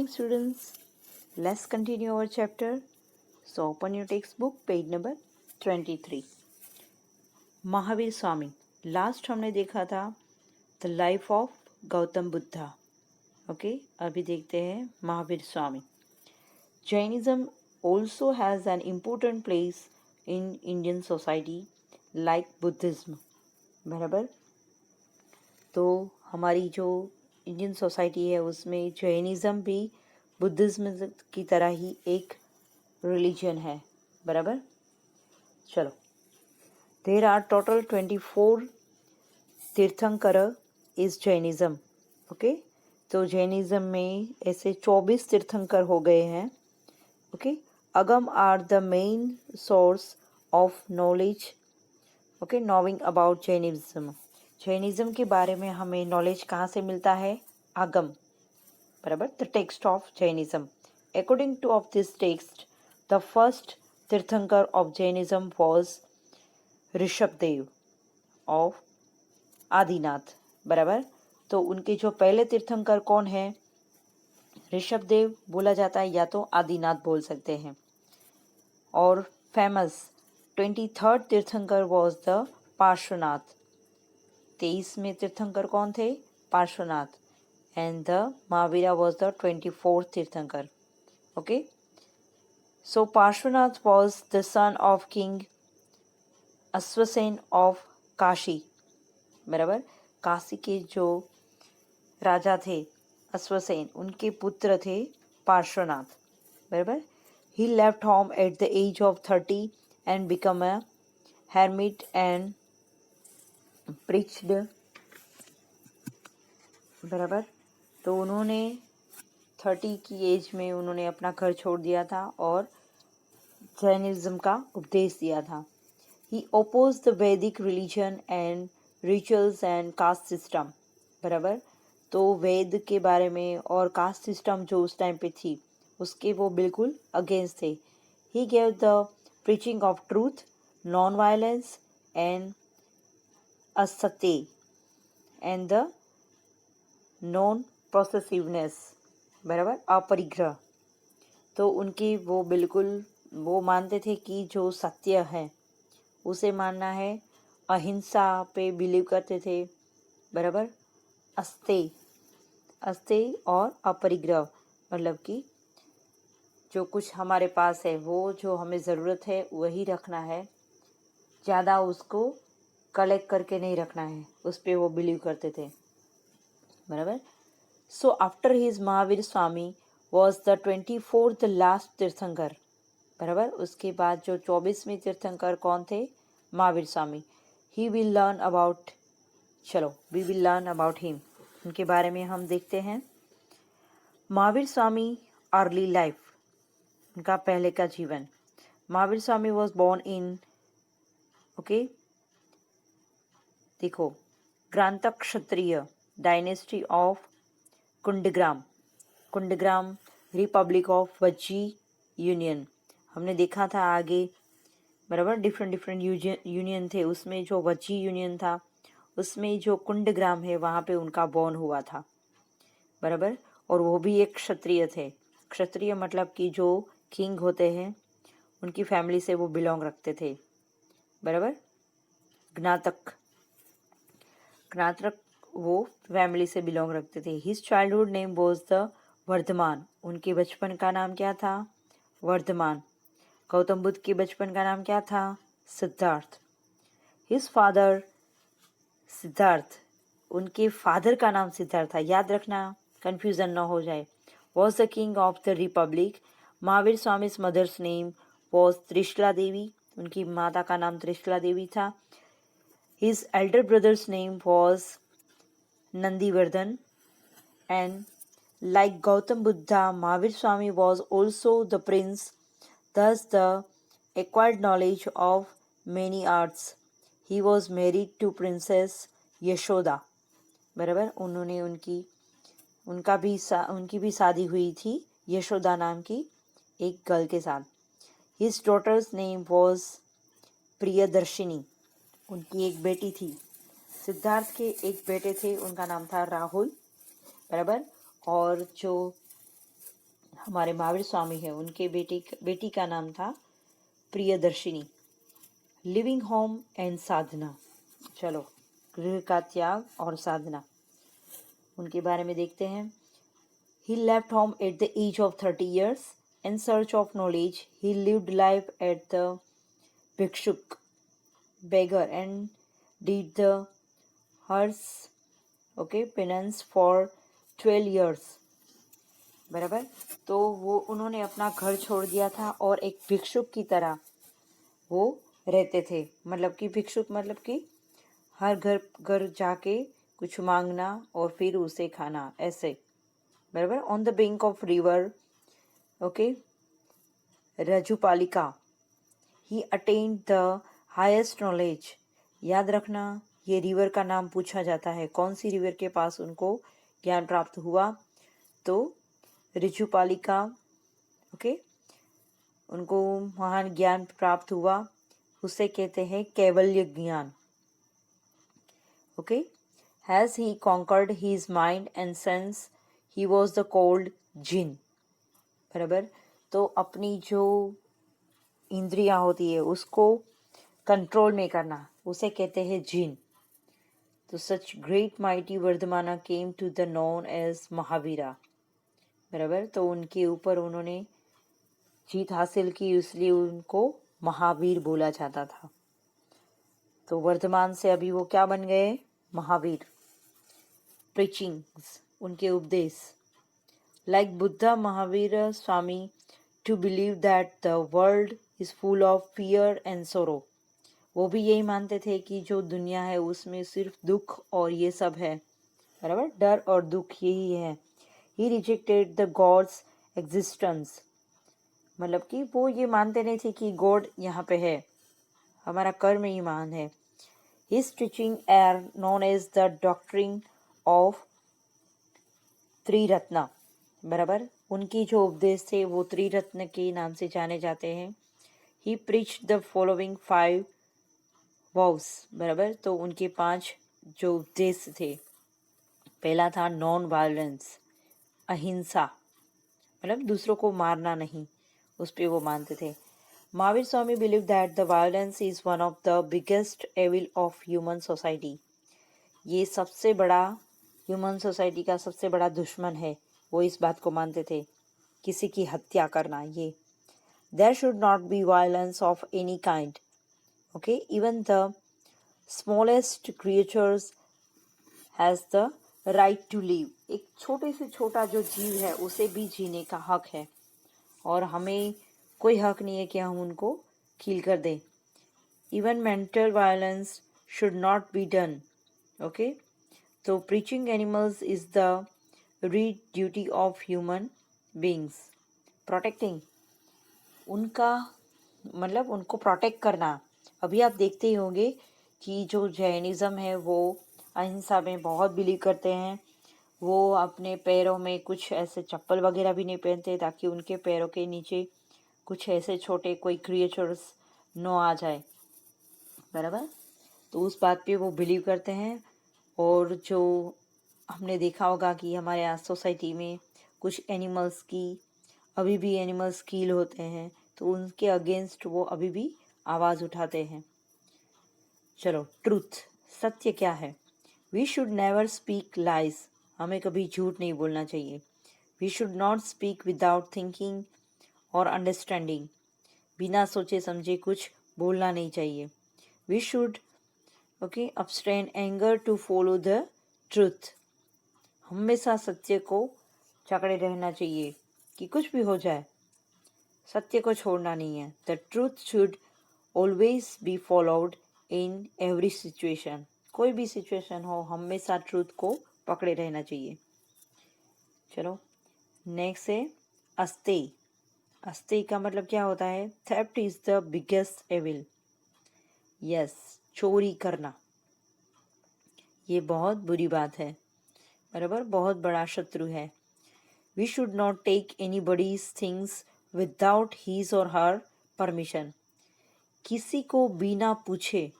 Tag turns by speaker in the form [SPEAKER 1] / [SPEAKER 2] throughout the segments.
[SPEAKER 1] morning, students. Let's continue our chapter. So, open your textbook, page number 23. Mahavir Swami. Last हमने देखा था the life of Gautam Buddha. Okay, अभी देखते हैं Mahavir Swami. Jainism also has an important place in Indian society like Buddhism. बराबर. तो हमारी जो इंडियन सोसाइटी है उसमें जैनिज्म भी बुद्धिज्म की तरह ही एक रिलीजन है. बराबर. चलो, there are total 24 tirthankar is Jainism. Okay, तो जैनिज्म में ऐसे 24 तीर्थंकर हो गए हैं. Okay, Agam are the main source of knowledge. Okay, knowing about Jainism. Jainism के बारे में हमें नॉलेज कहाँ से मिलता है? आगम. बराबर. The text of Jainism. According to of this text the first Tirthankar of Jainism was Rishabhdev of Adinath. बराबर. तो उनके जो पहले तीर्थंकर कौन है? ऋषभदेव बोला जाता है या तो आदिनाथ बोल सकते हैं. और फेमस 23rd तीर्थंकर वॉज द पार्श्वनाथ. 23वें तीर्थंकर कौन थे? Parshvanath. And the Mahavira was the 24th तीर्थंकर. Okay, so Parshvanath was the son of king Ashvasena of Kashi. बराबर. काशी के जो राजा थे अश्वसेन, उनके पुत्र थे पार्श्वनाथ. बराबर. He left home at the age of 30 and become a hermit and preached. बराबर. तो उन्होंने 30 की एज में उन्होंने अपना घर छोड़ दिया था और जैनिज्म का उपदेश दिया था. ही ओपोज द वैदिक religion and rituals and caste system. बराबर. तो वेद के बारे में और कास्ट सिस्टम जो उस टाइम पे थी उसके वो बिल्कुल अगेंस्ट थे. He gave the preaching of truth, non violence and असत्य एंड द नॉन प्रोसेसिवनेस. बराबर. अपरिग्रह. तो उनकी वो बिल्कुल वो मानते थे कि जो सत्य है उसे मानना है. अहिंसा पे बिलीव करते थे. बराबर. अस्ते और अपरिग्रह मतलब कि जो कुछ हमारे पास है वो जो हमें ज़रूरत है वही रखना है, ज़्यादा उसको कलेक्ट करके नहीं रखना है, उस पर वो बिलीव करते थे. बराबर. So after his Mahavir Swami was the 24th last Tirthankar. बराबर. उसके बाद जो 24वें तीर्थंकर कौन थे? Mahavir Swami. He will learn about. चलो, we will learn about him. उनके बारे में हम देखते हैं. Mahavir Swami early life. उनका पहले का जीवन. Mahavir Swami was born in okay देखो ग्रांतक Kshatriya dynasty of Kundagram. Kundagram republic of Vajji union. हमने देखा था आगे. बराबर. डिफरेंट यूनियन थे, उसमें जो वज्जी यूनियन था उसमें जो कुंडग्राम है वहाँ पे उनका बॉर्न हुआ था. बराबर. और वो भी एक क्षत्रिय थे. क्षत्रिय मतलब कि जो किंग होते हैं उनकी फैमिली से वो बिलोंग रखते थे. बराबर. ज्ञातक वो फैमिली से बिलोंग रखते थे. His childhood name was the Vardhaman. उनके बचपन का नाम क्या था? वर्धमान. गौतम बुद्ध के बचपन का नाम क्या था? सिद्धार्थ. His father Siddhartha. उनके फादर का नाम सिद्धार्थ था. याद रखना, कंफ्यूजन ना हो जाए. Was the king of the republic. Mahavir Swami's mother's name was Trishala Devi. उनकी माता का नाम त्रिशला देवी था. His elder brother's name was Nandivardhan. And like Gautam Buddha, Mahavir Swami was also the prince, thus the acquired knowledge of many arts. He was married to Princess Yashoda. बराबर. उन्होंने उनकी भी शादी हुई थी यशोदा नाम की एक गर्ल के साथ. His daughter's name was Priyadarshini. उनकी एक बेटी थी. सिद्धार्थ के एक बेटे थे, उनका नाम था राहुल. बराबर. और जो हमारे महावीर स्वामी है, उनके बेटी का नाम था प्रियदर्शिनी। लिविंग होम एंड साधना, चलो गृह का त्याग और साधना, उनके बारे में देखते हैं। He left home at the age of 30 years in search of knowledge. He lived life at the bhikshuk, beggar, and did the hearse, penance for 12 years. बराबर। तो वो उन्होंने अपना घर छोड़ दिया था और एक भिक्षुक की तरह वो रहते थे। मतलब कि भिक्षुक मतलब कि हर घर घर जाके कुछ मांगना और फिर उसे खाना, ऐसे। बराबर। On the bank of river Rijupalika he attained the highest knowledge. याद रखना, ये रिवर का नाम पूछा जाता है, कौन सी रिवर के पास उनको ज्ञान प्राप्त हुआ, तो ऋजुपालिका। उनको महान ज्ञान प्राप्त हुआ, उसे कहते हैं Kaivalya Gyan. Has he conquered his mind and sense, he was the called Jin. बराबर। तो अपनी जो इंद्रियां होती है उसको कंट्रोल में करना, उसे कहते हैं जिन। तो सच great mighty Vardhamana came to the known as Mahavira. बराबर। तो उनके ऊपर उन्होंने जीत हासिल की, इसलिए उनको महावीर बोला जाता था। तो वर्धमान से अभी वो क्या बन गए, महावीर। प्रीचिंग्स, उनके उपदेश। Like Buddha Mahavir Swami to believe that the world is full of fear and sorrow. वो भी यही मानते थे कि जो दुनिया है उसमें सिर्फ दुख और ये सब है। बराबर। डर और दुख यही है। ही रिजेक्टेड द गॉड्स एग्जिस्टेंस। मतलब कि वो ये मानते नहीं थे कि गॉड यहाँ पे है, हमारा कर्म ही महान है। His teaching are known as the doctrine of Triratna. बराबर। उनकी जो उपदेश थे वो त्रिरत्न के नाम से जाने जाते हैं। He preached the following 5 vows। बराबर। तो उनके 5 जो उपदेश थे, पहला था नॉन वायलेंस, अहिंसा, मतलब दूसरों को मारना नहीं, उस पर वो मानते थे। Mahavir Swami believe that the violence is one of the biggest evil of human society. ये सबसे बड़ा, ह्यूमन सोसाइटी का सबसे बड़ा दुश्मन है, वो इस बात को मानते थे, किसी की हत्या करना। ये there should not be violence of any kind. Even the smallest creatures has the right to live. एक छोटे से छोटा जो जीव है उसे भी जीने का हक है, और हमें कोई हक नहीं है कि हम उनको किल कर दें। Even mental violence should not be done. तो preaching animals is the read duty of human beings. Protecting, उनका मतलब उनको प्रोटेक्ट करना। अभी आप देखते ही होंगे कि जो जैनिज़्म है वो अहिंसा में बहुत बिलीव करते हैं। वो अपने पैरों में कुछ ऐसे चप्पल वगैरह भी नहीं पहनते ताकि उनके पैरों के नीचे कुछ ऐसे छोटे कोई क्रिएचर्स नो आ जाए। बराबर। तो उस बात पे वो बिलीव करते हैं। और जो हमने देखा होगा कि हमारे यहाँ सोसाइटी में कुछ एनिमल्स की, अभी भी एनिमल्स किल होते हैं, तो उनके अगेंस्ट वो अभी भी आवाज़ उठाते हैं। चलो, ट्रूथ, सत्य क्या है। We should never speak lies. हमें कभी झूठ नहीं बोलना चाहिए। We should not speak without thinking और अंडरस्टैंडिंग। बिना सोचे समझे कुछ बोलना नहीं चाहिए। We should abstain anger to follow the truth. हमेशा सत्य को पकड़े रहना चाहिए कि कुछ भी हो जाए, सत्य को छोड़ना नहीं है। The truth should always be followed in every situation. कोई भी सिचुएशन हो, हमेशा ट्रूथ को पकड़े रहना चाहिए। चलो, नेक्स्ट है अस्तेय। अस्तेय का मतलब क्या होता है। Theft is the biggest evil. Yes, चोरी करना ये बहुत बुरी बात है। बराबर, बहुत बड़ा शत्रु है। We should not take anybody's things without his और हर परमिशन। किसी को बिना पूछे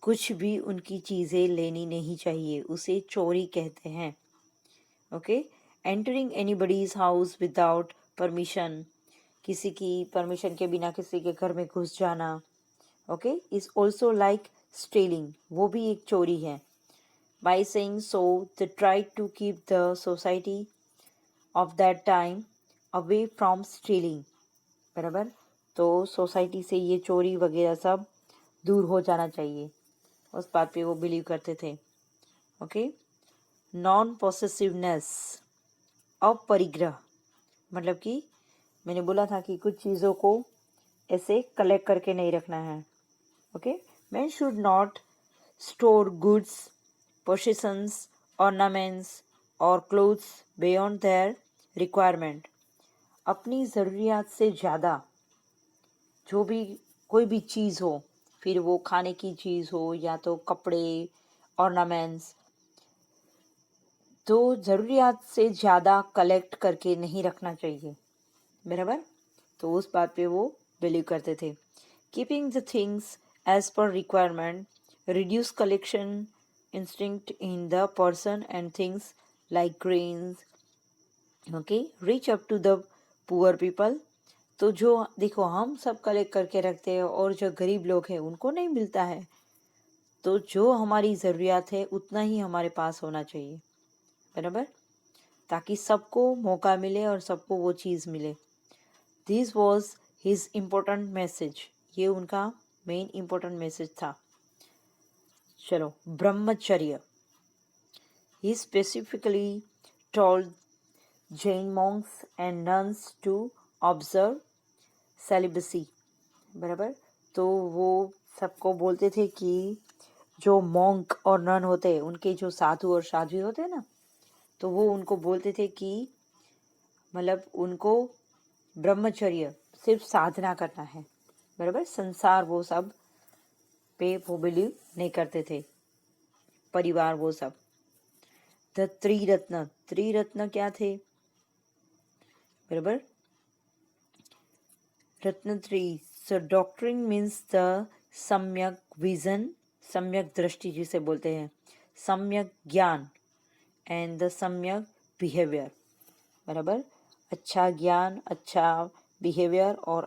[SPEAKER 1] कुछ भी उनकी चीज़ें लेनी नहीं चाहिए, उसे चोरी कहते हैं। Entering anybody's house without permission, किसी की परमिशन के बिना किसी के घर में घुस जाना, okay, is also like stealing, वो भी एक चोरी है. By saying so they try to keep the society of that time away from stealing. बराबर, तो सोसाइटी से ये चोरी वगैरह सब दूर हो जाना चाहिए, उस बात पे वो बिलीव करते थे. ओके. नॉन पॉसेसिवनेस, अपरिग्रह, मतलब कि मैंने बोला था कि कुछ चीज़ों को ऐसे कलेक्ट करके नहीं रखना है. Okay. Man should not store goods, possessions, ornaments और क्लोथ्स बियॉन्ड देयर रिक्वायरमेंट. अपनी ज़रूरियात से ज़्यादा जो भी कोई भी चीज़ हो, फिर वो खाने की चीज़ हो या तो कपड़े, ऑर्नामेंट्स, तो ज़रूरियात से ज़्यादा कलेक्ट करके नहीं रखना चाहिए. बराबर, तो उस बात पे वो बिलीव करते थे. Keeping the things as per requirement reduce collection instinct in the person and things like grains. Okay. Reach up to the poor people, तो जो देखो हम सब कलेक्ट करके रखते हैं और जो गरीब लोग हैं उनको नहीं मिलता है, तो जो हमारी ज़रूरियात है उतना ही हमारे पास होना चाहिए. बराबर, ताकि सबको मौका मिले और सबको वो चीज़ मिले. This was his important message, ये उनका मेन इम्पोर्टेंट मैसेज था. चलो, Brahmacharya. He specifically told Jain monks and nuns to observe celibacy. बराबर, तो वो सबको बोलते थे कि जो मॉन्क और नन होते हैं, उनके जो साधु और साध्वी होते हैं ना, तो वो उनको बोलते थे कि मतलब उनको ब्रह्मचर्य सिर्फ साधना करना है. बराबर, संसार वो सब पे वो बिलीव नहीं करते थे, परिवार वो सब. द त्रिरत्न, त्रिरत्न क्या थे? बराबर, रत्नत्री. सो डॉक्ट्रिन मीन्स द सम्यक विजन, सम्यक दृष्टि जिसे बोलते हैं, सम्यक ज्ञान एंड द सम्यक बिहेवियर. बराबर, अच्छा ज्ञान, अच्छा बिहेवियर और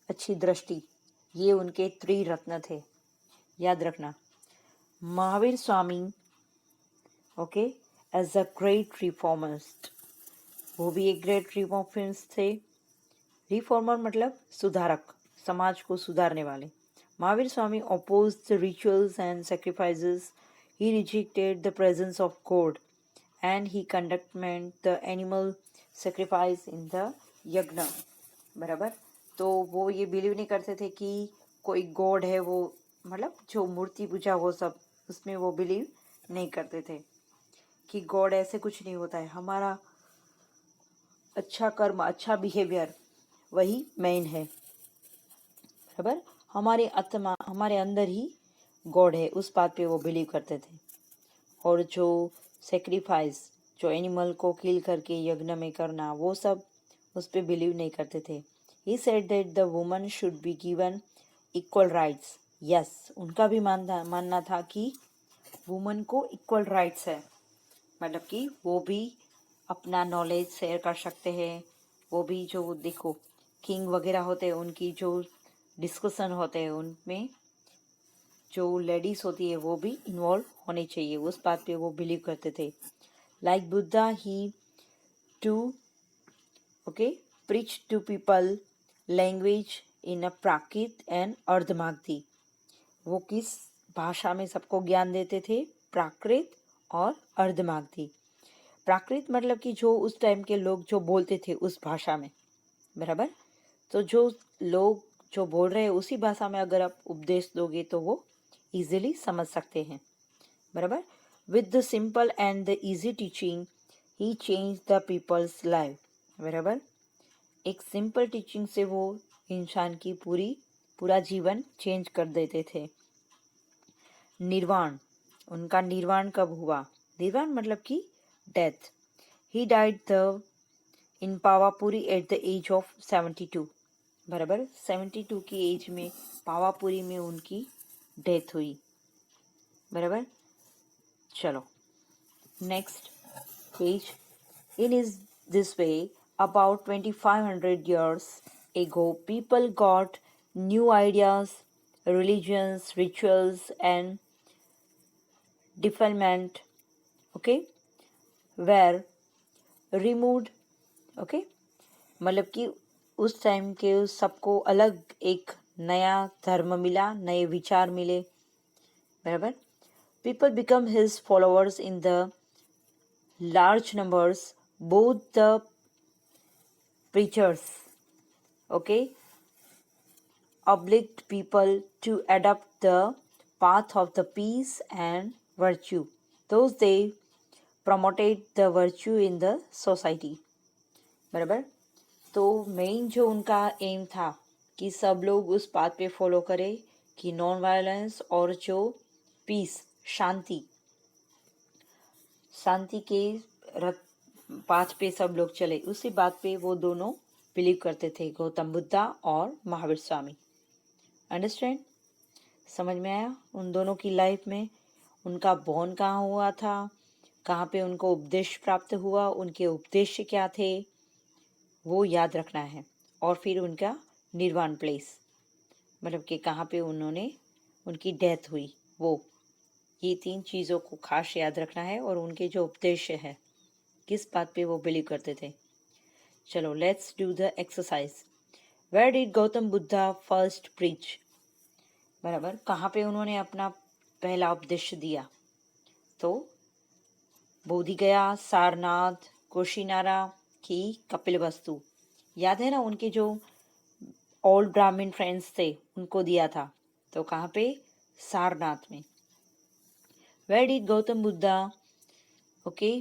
[SPEAKER 1] अच्छी दृष्टि, ये उनके त्रिरत्न थे, याद रखना. Mahavir Swami, okay, as a great reformist, वो भी एक ग्रेट रिफॉर्मिस्ट थे. रिफॉर्मर मतलब सुधारक, समाज को सुधारने वाले. Mahavir Swami opposed the rituals and sacrifices. He rejected the presence of God and he conducted the animal sacrifice in the यज्ञ. बराबर, तो वो ये बिलीव नहीं करते थे कि कोई गॉड है, वो मतलब जो मूर्ति पूजा वो सब, उसमें वो बिलीव नहीं करते थे कि गॉड ऐसे कुछ नहीं होता है. हमारा अच्छा कर्म, अच्छा बिहेवियर वही मेन है. बराबर, हमारे आत्मा, हमारे अंदर ही गॉड है, उस बात पे वो बिलीव करते थे. और जो सेक्रीफाइस, जो एनिमल को किल करके यज्ञ में करना, वो सब उस पर बिलीव नहीं करते थे. He said that the woman should be given equal rights. Yes, उनका भी मानना था कि वुमन को इक्वल राइट्स है, मतलब कि वो भी अपना नॉलेज शेयर कर सकते हैं. वो भी जो देखो किंग वगैरह होते हैं, उनकी जो डिस्कशन होते हैं उनमें जो लेडीज होती है वो भी इन्वॉल्व होनी चाहिए, उस बात पे वो बिलीव करते थे. Like Buddha he too, okay, preach to people language in a Prakrit and Ardhamagadhi. वो किस भाषा में सबको ज्ञान देते थे? प्राकृत और अर्धमागधी. प्राकृत मतलब कि जो उस टाइम के लोग जो बोलते थे उस भाषा में. बराबर, तो जो लोग जो बोल रहे हैं उसी भाषा में अगर आप उपदेश दोगे तो वो इजीली समझ सकते हैं. बराबर, with the simple and the easy teaching he change the people's life. बराबर, एक सिंपल टीचिंग से वो इंसान की पूरा जीवन चेंज कर देते थे. निर्वाण, उनका निर्वाण कब हुआ? निर्वाण मतलब कि death. He died the in Pawapuri at the age of 72. बराबर, 72 की एज में पावापुरी में उनकी डेथ हुई. बराबर, चलो next page In is this way, about 2500 years ago, people got new ideas, religions, rituals, and defilement, okay, were removed, okay. मतलब कि उस टाइम के उस सबको अलग एक नया धर्म मिला, नए विचार मिले, बराबर. People become his followers in the large numbers, both the preachers, okay, obliged people to adopt the path of the peace and virtue. Those they promoted the virtue in the society. बराबर. तो main जो उनका M था कि सब लोग उस बात पे फॉलो करें कि नॉन वायलेंस और जो पीस, शांति, शांति के पाथ पे सब लोग चले, उसी बात पे वो दोनों बिलीव करते थे, गौतम बुद्धा और महावीर स्वामी. अंडरस्टैंड? समझ में आया? उन दोनों की लाइफ में उनका बॉर्न कहाँ हुआ था, कहाँ पे उनको उपदेश प्राप्त हुआ, उनके उपदेश क्या थे, वो याद रखना है. और फिर उनका निर्वाण प्लेस, मतलब कि कहाँ पे उन्होंने उनकी डेथ हुई, वो, ये 3 चीज़ों को खास याद रखना है. और उनके जो उपदेश है, किस बात पे वो बिलीव करते थे. चलो, let's do the exercise. Where did Gautam Buddha first preach? बराबर. कहाँ पे उन्होंने अपना पहला उपदेश दिया? तो बोधिगया, सारनाथ, कुशीनारा की कपिलवस्तु. याद है ना, उनके जो ओल्ड ब्राह्मण फ्रेंड्स थे उनको दिया था. तो कहाँ पे? सारनाथ में. Where did Gautam Buddha, okay,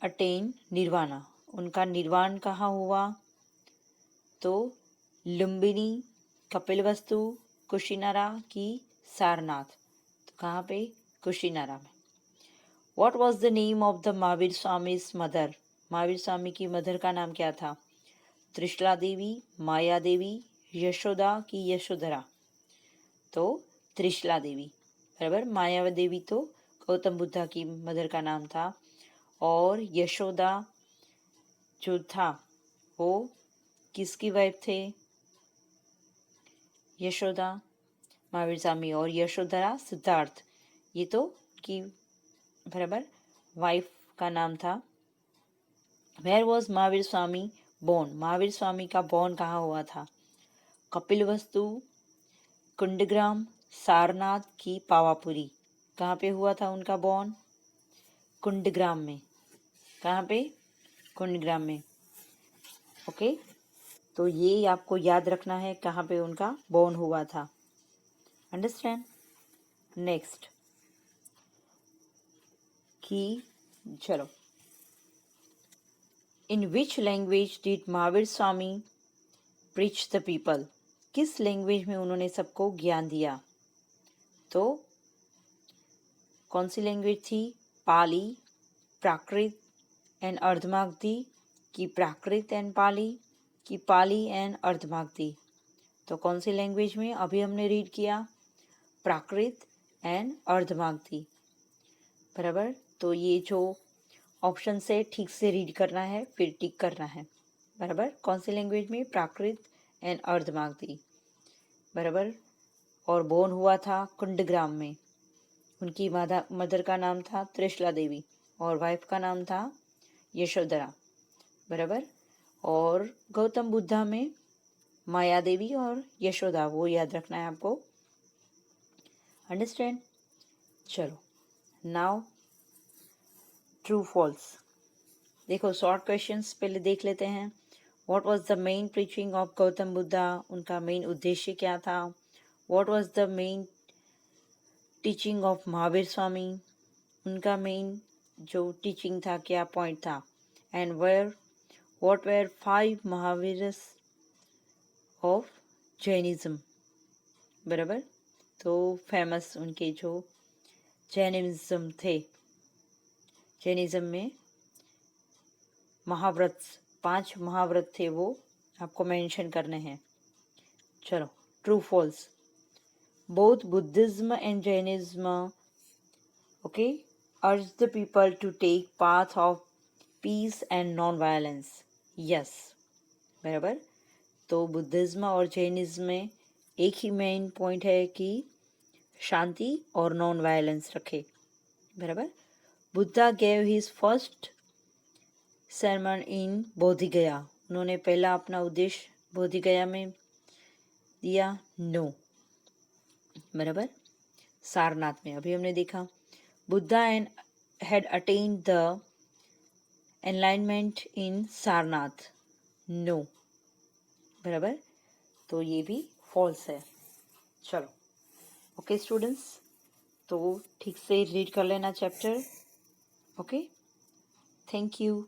[SPEAKER 1] attain nirvana? उनका निर्वाण कहाँ हुआ? तो लुम्बिनी, कपिलवस्तु, कुशीनारा की सारनाथ. तो कहाँ पे? कुशीनारा में. What was the name of the Mahavir स्वामी's mother? Mahavir Swami की मदर का नाम क्या था? त्रिशला देवी, माया देवी, यशोदा की यशोधरा. तो त्रिशला देवी, बराबर. माया देवी तो गौतम बुद्धा की मदर का नाम था, और यशोदा जो था वो किसकी वाइफ थे? यशोदा, महावीर स्वामी, और यशोधरा सिद्धार्थ, ये तो की, बराबर, वाइफ का नाम था. Where was Mahavir Swami born? Mahavir Swami का बोर्न कहाँ हुआ था? कपिलवस्तु, कुंडग्राम, सारनाथ की पावापुरी. कहाँ पे हुआ था उनका बोर्न? कुंडग्राम में. कहाँ पे? कुंडग्राम में. ओके. तो ये आपको याद रखना है कहाँ पे उनका बोर्न हुआ था. अंडरस्टैंड? नेक्स्ट कि चलो, in which language did Mahavir Swami preach the people? किस लैंग्वेज में उन्होंने सबको ज्ञान दिया? तो कौन सी लैंग्वेज थी? पाली, प्राकृत एंड अर्धमागधी की प्राकृत एंड पाली, की पाली एंड अर्धमागधी. तो कौन सी लैंग्वेज में? अभी हमने रीड किया प्राकृत एंड अर्धमागधी, बराबर. तो ये जो ऑप्शन से ठीक से रीड करना है, फिर टिक करना है, बराबर. कौन सी लैंग्वेज में? प्राकृत एंड अर्धमागधी, बराबर. और बोर्न हुआ था कुंडग्राम में. उनकी मदर का नाम था त्रिशला देवी और वाइफ का नाम था यशोधरा, बराबर. और गौतम बुद्धा में माया देवी और यशोदा, वो याद रखना है आपको. अंडरस्टैंड? चलो, नाउ ट्रू फॉल्स. देखो, शॉर्ट क्वेश्चंस पहले देख लेते हैं. What was the main preaching of Gautam Buddha? उनका मेन उद्देश्य क्या था? What was the main teaching of Mahavir Swami? उनका मेन जो टीचिंग था, क्या पॉइंट था? And what were 5 Mahavratas of Jainism, बराबर. तो फेमस उनके जो जैनिज्म थे, जैनिज्म में महाव्रत, 5 महाव्रत थे, वो आपको मेंशन करने हैं. चलो, true false. Both Buddhism and Jainism, okay, urge the people to take path of peace and non violence, yes, बराबर। तो बुद्धिज्म और जैनिज्म में एक ही मेन पॉइंट है कि शांति और नॉन वायलेंस रखे, बराबर। Buddha gave his first sermon इन बोधिगया, उन्होंने पहला अपना उद्देश्य बोधिगया में दिया, नो, बराबर। सारनाथ में अभी हमने देखा Buddha and had attained the enlightenment in Sarnath, no, बराबर। तो ये भी फॉल्स है। चलो, ओके स्टूडेंट्स, तो ठीक से रीड कर लेना चैप्टर। Okay, thank you.